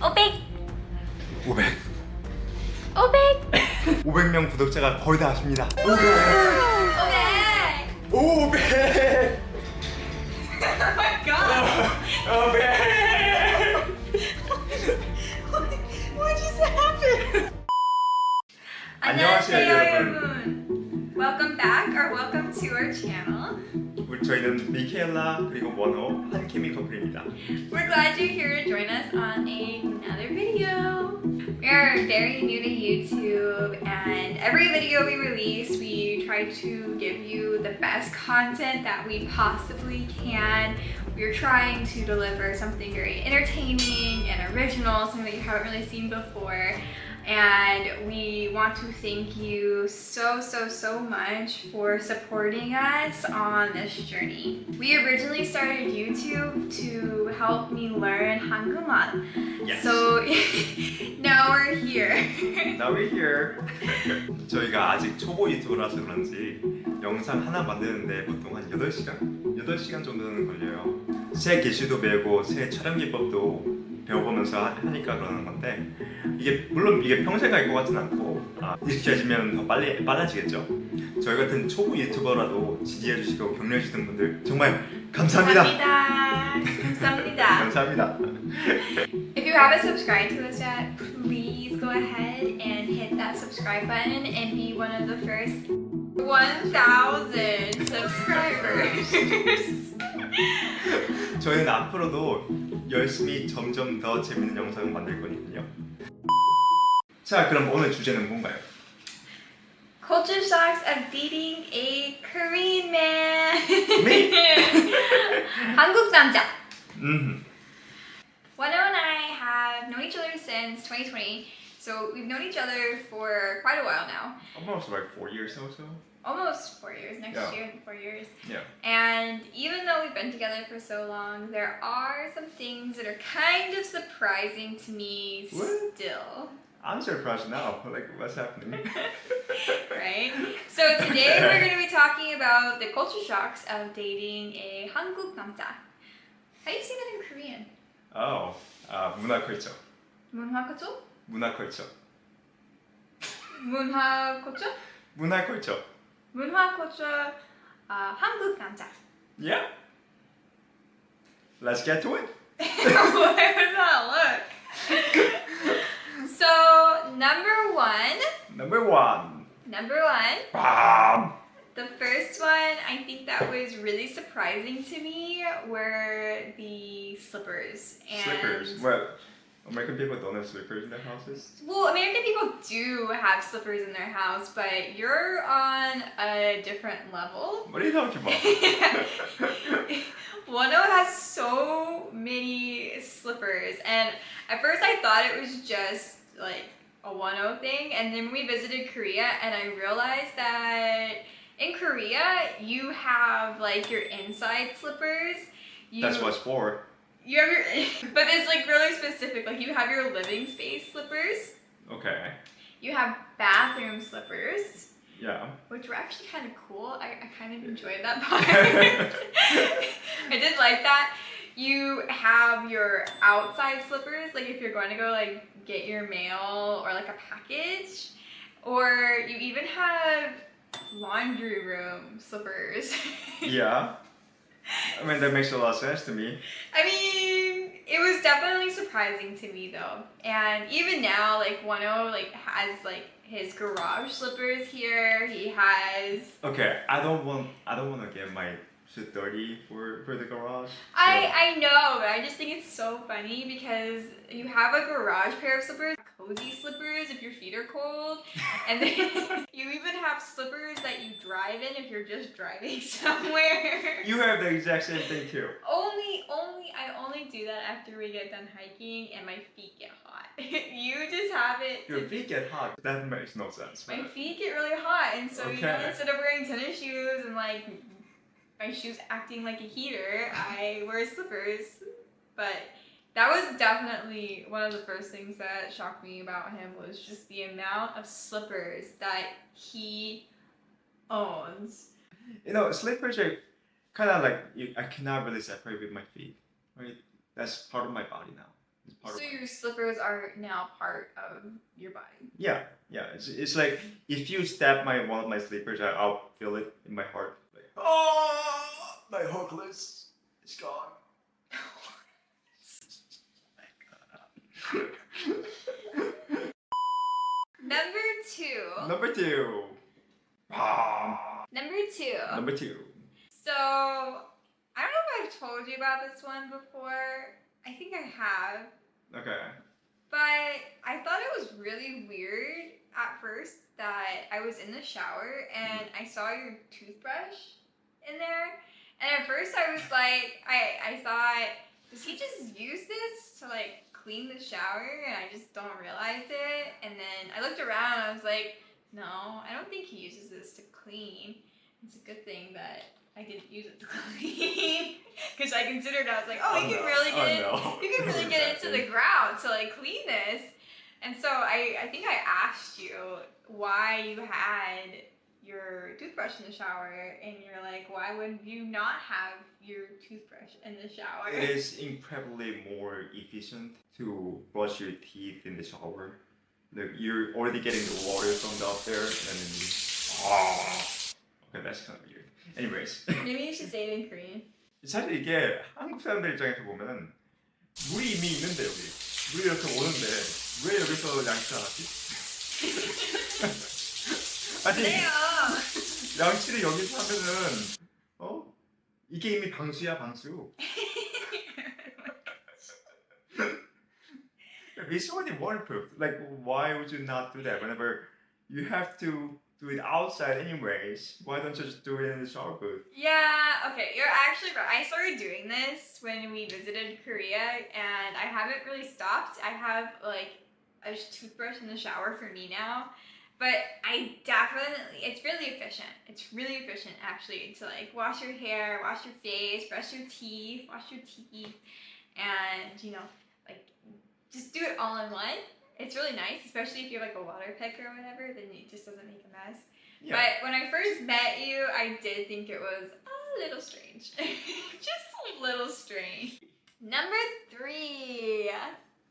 500 500 500 500명 구독자가 거의 다 하십니다. 500 500 500 Oh my god 500 What just happened? 안녕하세요, 여러분. Welcome back or welcome to our channel. 저희는 미케일라 그리고 원호 한 케미 커플입니다. We're glad you're here to join us on another video. We are very new to YouTube, and every video we release, we try to give you the best content that we possibly can. We're trying to deliver something very entertaining and original, something that you haven't really seen before. And we want to thank you so much for supporting us on this journey. We originally started YouTube to help me learn 한국말. Yes. So now we're here. Now we're here. 저희가 아직 초보 유튜버라서 그런지 영상 하나 만드는데 보통 한 8시간 정도는 걸려요. 새 기술도 배우고 새 촬영 기법도 배워보면서 하니까 그러는 건데 물론 이게 평생 갈 것 같진 않고 익숙해지면 더 빨라지겠죠. 저희 같은 초보 유튜버라도 지지해주시고 격려해주시는 분들 정말 감사합니다. 감사합니다. 감사합니다. If you haven't subscribed to us yet, please go ahead and hit that subscribe button and be one of the first 1,000 subscribers. 저희는 앞으로도 열심히 점점 더 재밌는 영상을 만들 거니까요. 자, 그럼 오늘 주제는 뭔가요? Culture shocks of dating a Korean man. Me? 한국 남자. Mm-hmm. Wonho and I have known each other since 2020, so we've known each other for quite a while now. Almost like 4 years or so. Almost 4 years. Next Yeah. year, 4 years. Yeah. And even though we've been together for so long, there are some things that are kind of surprising to me What? still. I'm surprised now. Like, what's happening? Right? So today we're going to be talking about the culture shocks of dating a 한국 남자. How do you say that in Korean? Oh, 문화컬쳐. 문화컬쳐? 문화컬쳐. 문화컬쳐? 문화컬쳐. 문화컬쳐 한국 남자. Yeah. Let's get to it. What does that look? So number one. The first one, I think that was really surprising to me, were the slippers. And Slippers. Well, American people don't have slippers in their houses. Well, American people do have slippers in their house, but you're on a different level. What are you talking about? Wonho has so many slippers, and at first I thought it was just like a Wonho thing, and then we visited Korea, and I realized that in Korea you have like your inside slippers. That's what it's for. You have your, but it's like really specific. Like you have your living space slippers. Okay. You have bathroom slippers. Yeah. Which were actually kind of cool. I kind of enjoyed that part. I did like that. You have your outside slippers, like if you're going to go like get your mail or like a package, or you even have laundry room slippers. Yeah. I mean, that makes a lot of sense to me. I mean, it was definitely surprising to me though. And even now, like Wonho like has like his garage slippers here. He has. Okay, I don't want to get my shit dirty for the garage. So. I know, but I just think it's so funny because you have a garage pair of slippers, cozy slippers if your feet are cold, and then you even have slippers that you drive in if you're just driving somewhere. You have the exact same thing too. I only do that after we get done hiking and my feet get hot. You just have it. Your feet get hot. That makes no sense. My feet get really hot, and so Okay. you know, instead of wearing tennis shoes and like my shoes acting like a heater, I wear slippers. But that was definitely one of the first things that shocked me about him, was just the amount of slippers that he owns. You know, slippers are kind of like I cannot really separate with my feet. Right? That's part of my body now. It's part So of your slippers are now part of your body. yeah. It's like if you step one of my slippers, I'll feel it in my heart. Like, oh, my hopeless is gone. Number two. Number two. Number two. Number two. So, I don't know if I've told you about this one before. I think I have. Okay. But I thought it was really weird at first that I was in the shower and I saw your toothbrush in there. And at first I was like, I thought, does he just use this to like clean the shower and I just don't realize it? And then I looked around and I was like, no, I don't think he uses this to clean. It's a good thing that I didn't use it to clean because I considered, I was like, oh, you can really get into the ground to like clean this. And so I think I asked you why you had your toothbrush in the shower, and you're like, why would you not have your toothbrush in the shower? It is incredibly more efficient to brush your teeth in the shower. Like you're already getting the water from up there, and then you. Okay, that's kind of weird. Anyways. Maybe you should say it in Korean. 사실 이게 한국 사람들 입장에서 보면은 물이 이미 있는데 여기 물이 이렇게 오는데 왜 여기서 양치를 안 하지? 아니 그래요. 양치를 여기서 하면은 이게 이미 방수야 방수. It's already waterproof. Like why would you not do that whenever you have to do it outside anyways? Why don't you just do it in the shower booth? Yeah, okay, you're actually right. I started doing this when we visited Korea, and I haven't really stopped. I have like a toothbrush in the shower for me now, but I definitely, it's really efficient. It's really efficient actually to like wash your hair, wash your face, brush your teeth, and like just do it all in one. It's really nice, especially if you're like a water picker or whatever, then it just doesn't make a mess. Yeah. But when I first met you, I did think it was a little strange. Just a little strange. Number 3.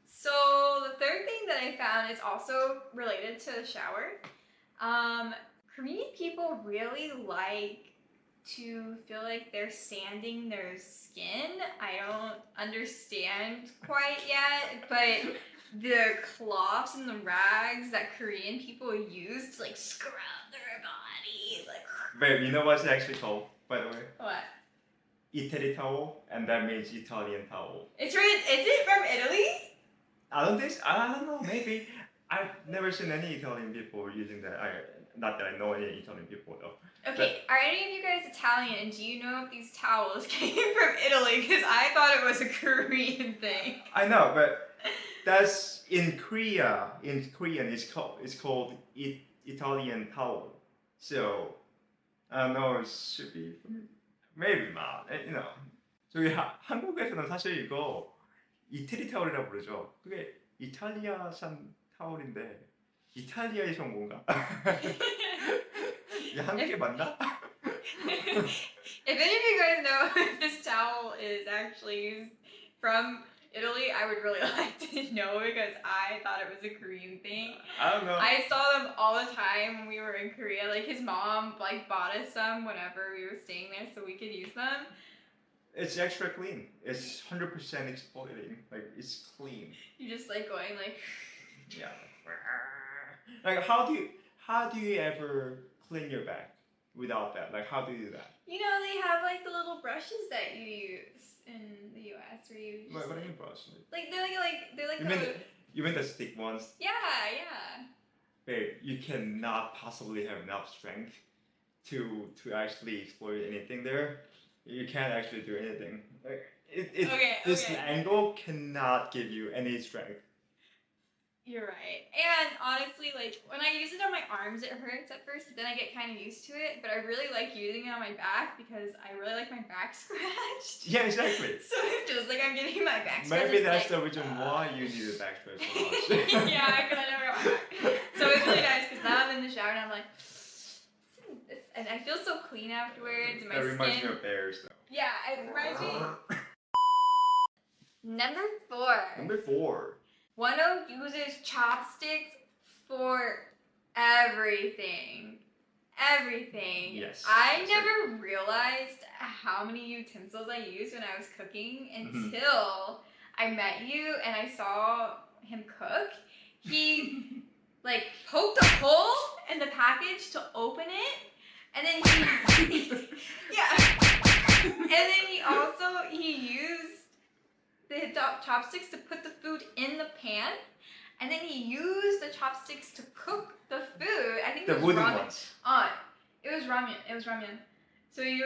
So the third thing that I found is also related to the shower. Korean people really like to feel like they're sanding their skin. I don't understand quite yet, but the cloths and the rags that Korean people use to like scrub their body, like. Babe, you know what's it actually called, by the way? What? Italy towel, and that means Italian towel. It's right. Is it from Italy? I don't know, maybe. I've never seen any Italian people using that. Not that I know any Italian people though. Okay, are any of you guys Italian? And do you know if these towels came from Italy? Because I thought it was a Korean thing. I know, but that's in Korea. In Korean, it's called Italian towel. So I don't know. It should be maybe not. 저기 한국에서는 사실 이거 이태리 타월이라고 부르죠. 그게 이탈리아산 타월인데 이탈리아에서 온 건가? 이게 한국에 맞나? If any of you guys know if this towel is actually from Italy, I would really like to know because I thought it was a Korean thing. I don't know. I saw them all the time when we were in Korea. Like his mom bought us some whenever we were staying there so we could use them. It's extra clean. It's 100% exfoliating. Like it's clean. You just like going like. Yeah. Like how do you ever clean your back without that? Like how do you do that? They have like the little brushes that you use in the US where you just, What do you mean brush? like they're like You mean the stick ones? yeah. Babe, you cannot possibly have enough strength to actually explore anything there. You can't actually do anything. Like this angle cannot give you any strength. You're right. And honestly, like when I use it on my arms, it hurts at first, but then I get kind of used to it. But I really like using it on my back because I really like my back scratched. Yeah, exactly. So it feels like I'm getting my back scratched. Maybe that's the reason why you need a back scratch so much. Yeah, because I never got my back. So it's really nice because now I'm in the shower and I'm like, and I feel so clean afterwards. And my That reminds skin. me of bears though. Yeah, it reminds me. Number 4. Number 4. Wonho uses chopsticks for everything. Everything. Yes. I never realized how many utensils I used when I was cooking until I met you and I saw him cook. He like poked a hole in the package to open it, and then he and then he used the chopsticks to put the food in the pan, and then he used the chopsticks to cook the food. I think The it was wooden ramen. ones. It was ramen. It was ramen. So you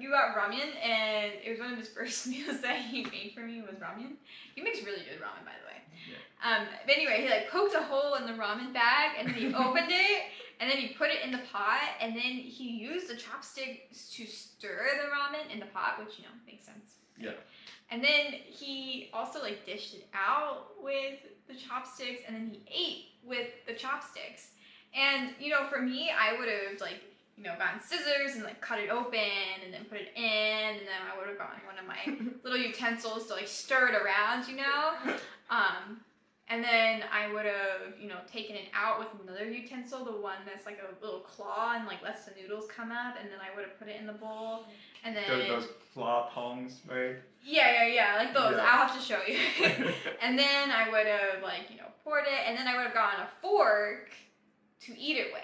got ramen, and it was one of his first meals that he made for me was ramen. He makes really good ramen, by the way. Yeah. But anyway, he like poked a hole in the ramen bag, and then he opened it, and then he put it in the pot, and then he used the chopsticks to stir the ramen in the pot, which makes sense. Yeah. And then he also like dished it out with the chopsticks, and then he ate with the chopsticks. And for me, I would have like gotten scissors and like cut it open and then put it in, and then I would have gotten one of my little utensils to like stir it around, and then I would have taken it out with another utensil, the one that's like a little claw and like lets the noodles come up, and then I would have put it in the bowl, and then Those claw tongs, right? yeah, like those. Yeah. I'll have to show you. And then I would have poured it, and then I would have gotten a fork to eat it with.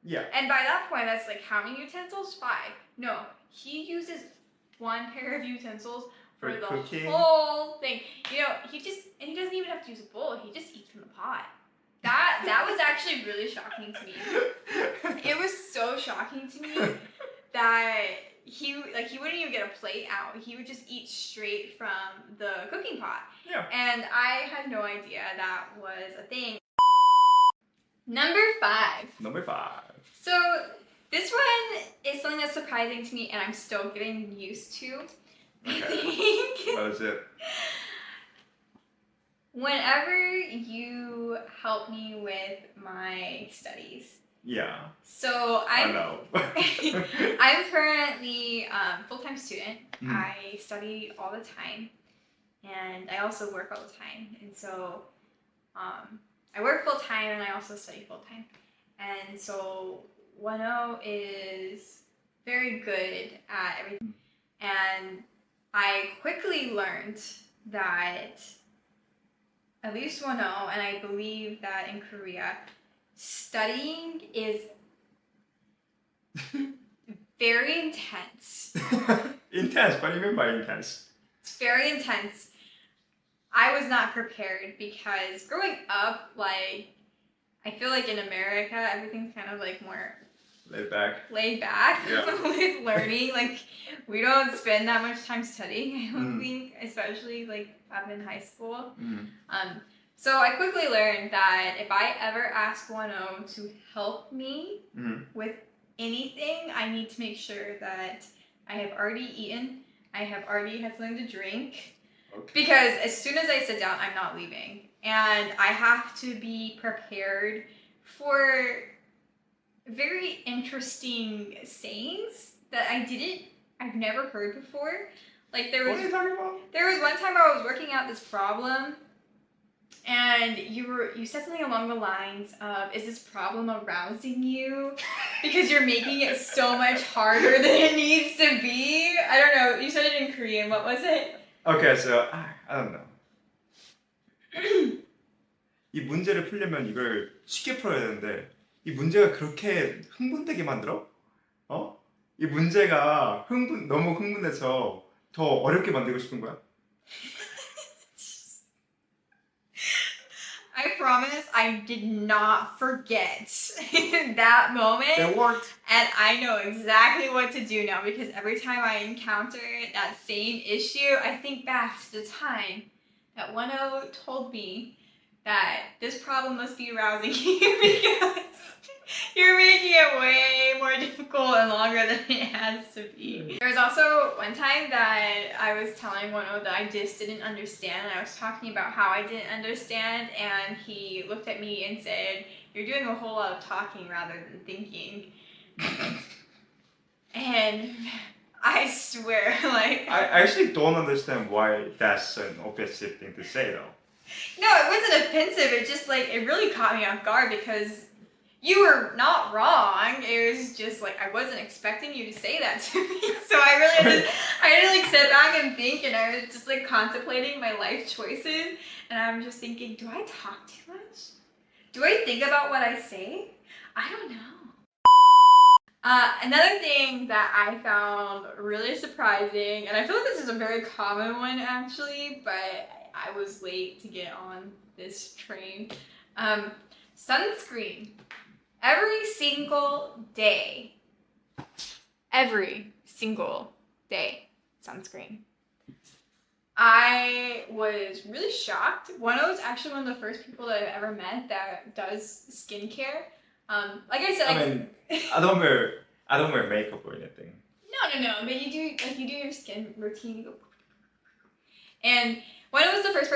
Yeah. And by that point, that's like how many utensils? 5. No, he uses one pair of utensils for the cooking. whole thing. He doesn't even have to use a bowl. He just eats from the pot. That was actually really shocking to me. It was so shocking to me that he wouldn't even get a plate out. He would just eat straight from the cooking pot. Yeah. And I had no idea that was a thing. Number 5. Number 5. So this one is something that's surprising to me, and I'm still getting used to. Okay. I think. What is it? Whenever you help me with my studies. Yeah. So I know. I'm currently a full-time student. Mm. I study all the time, and I also work all the time. And so I work full-time and I also study full-time. And so Wonho is very good at everything. And I quickly learned that, at least Wonho, and I believe that in Korea, studying is very intense. Intense? What do you mean by intense? It's very intense. I was not prepared because growing up, I feel like in America, everything's kind of more Laid back. Yeah. With learning. We don't spend that much time studying, I don't think, especially up in high school. So I quickly learned that if I ever ask Wonho to help me with anything, I need to make sure that I have already eaten, I have already had something to drink, because as soon as I sit down, I'm not leaving. And I have to be prepared for very interesting sayings that I've never heard before. What are you talking about? There was one time I was working out this problem, and you said something along the lines of, is this problem arousing you? Because you're making it so much harder than it needs to be. I don't know. You said it in Korean. What was it? Okay, so I don't know. 이 문제를 풀려면 이걸 쉽게 풀어야 되는데 이 문제가 그렇게 흥분되게 만들어? 이 문제가 너무 흥분해서 더 어렵게 만들고 싶은 거야? I promise I did not forget that moment. It worked. And I know exactly what to do now, because every time I encounter that same issue, I think back to the time that Wonho told me that this problem must be arousing you because you're making it way more difficult and longer than it has to be. There was also one time that I was telling Wonho that I just didn't understand. I was talking about how I didn't understand, and he looked at me and said, "You're doing a whole lot of talking rather than thinking." And I swear, like... I actually don't understand why that's an offensive thing to say though. No, it wasn't offensive. It just like it really caught me off guard because you were not wrong. It was just like I wasn't expecting you to say that to me. So I had to like sit back and think, and I was just like contemplating my life choices, and I'm just thinking, do I talk too much? Do I think about what I say? I don't know. Another thing that I found really surprising, and I feel like this is a very common one actually, but I was late to get on this train. Sunscreen. Every single day. Every single day. Sunscreen. I was really shocked. Wonho is actually one of the first people that I've ever met that does skincare. Like I said, I mean, I don't wear makeup or anything. No. But you do your skin routine. You go, and Wonho was the first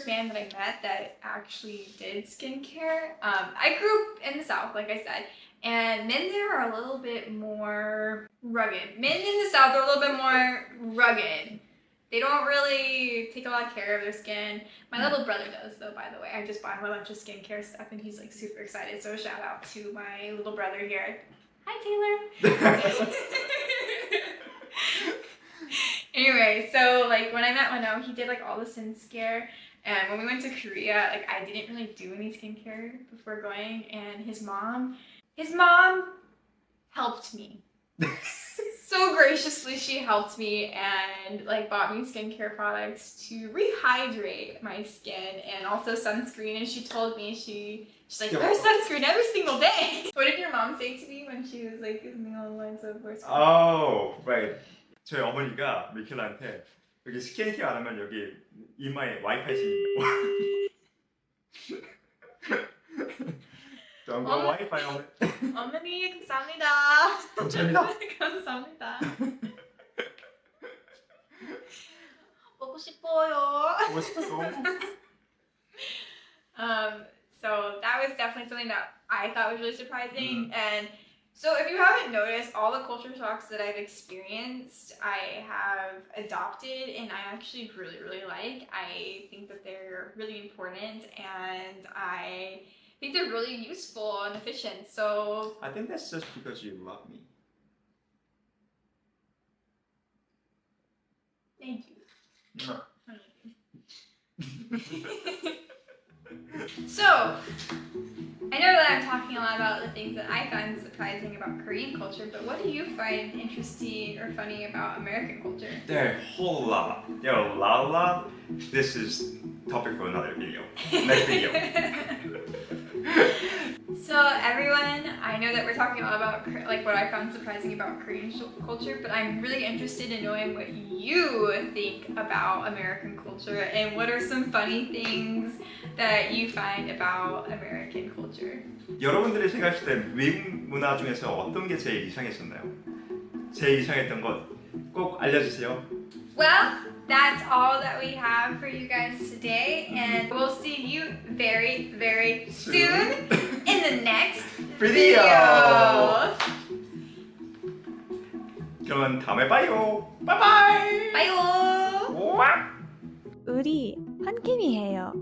man that I met that actually did skincare. I grew up in the South, like I said, and men there are a little bit more rugged. Men in the South are a little bit more rugged. They don't really take a lot of care of their skin. My little brother does, though, by the way. I just bought him a bunch of skincare stuff, and he's like super excited. So shout out to my little brother here. Hi, Taylor. Anyway, so like when I met Wonho, he did like all the skincare, and when we went to Korea, like I didn't really do any skincare before going, and his mom helped me. So graciously, she helped me and like bought me skincare products to rehydrate my skin and also sunscreen. And she told me she's like, wear sunscreen every single day. What did your mom say to me when she was like something along the lines of wear sunscreen? Oh, right. 저희 어머니가 미켈라한테 여기 스킨케어 안 하면 여기 이마에 와이파이 생긴다고. Don't go 와이파이 on it. 어머니 감사합니다. 감사합니다. 감사합니다. 보고 싶어요. 보고 싶어요. So that was definitely something that I thought was really surprising. And so if you haven't noticed, all the culture shocks that I've experienced, I have adopted and I actually really, really like. I think that they're really important and I think they're really useful and efficient. So I think that's just because you love me. Thank you. No. I love you. So, I know that I'm talking a lot about the things that I find surprising about Korean culture, but what do you find interesting or funny about American culture? There are a whole lot. There are a lot. This is topic for another video. Next video. So everyone, I know that we're talking a lot about like what I found surprising about Korean culture, but I'm really interested in knowing what you think about American culture and what are some funny things that you find about American culture. 여러분들이 생각하실 때 미국 문화 중에서 어떤 게 제일 이상했었나요? 제일 이상했던 것 꼭 알려주세요. Well, that's all that we have for you guys today, and we'll see you very, very soon in the next video. 그러면 다음에 봐요. 바이바이. Bye. 우와. 우리 환캠이에요.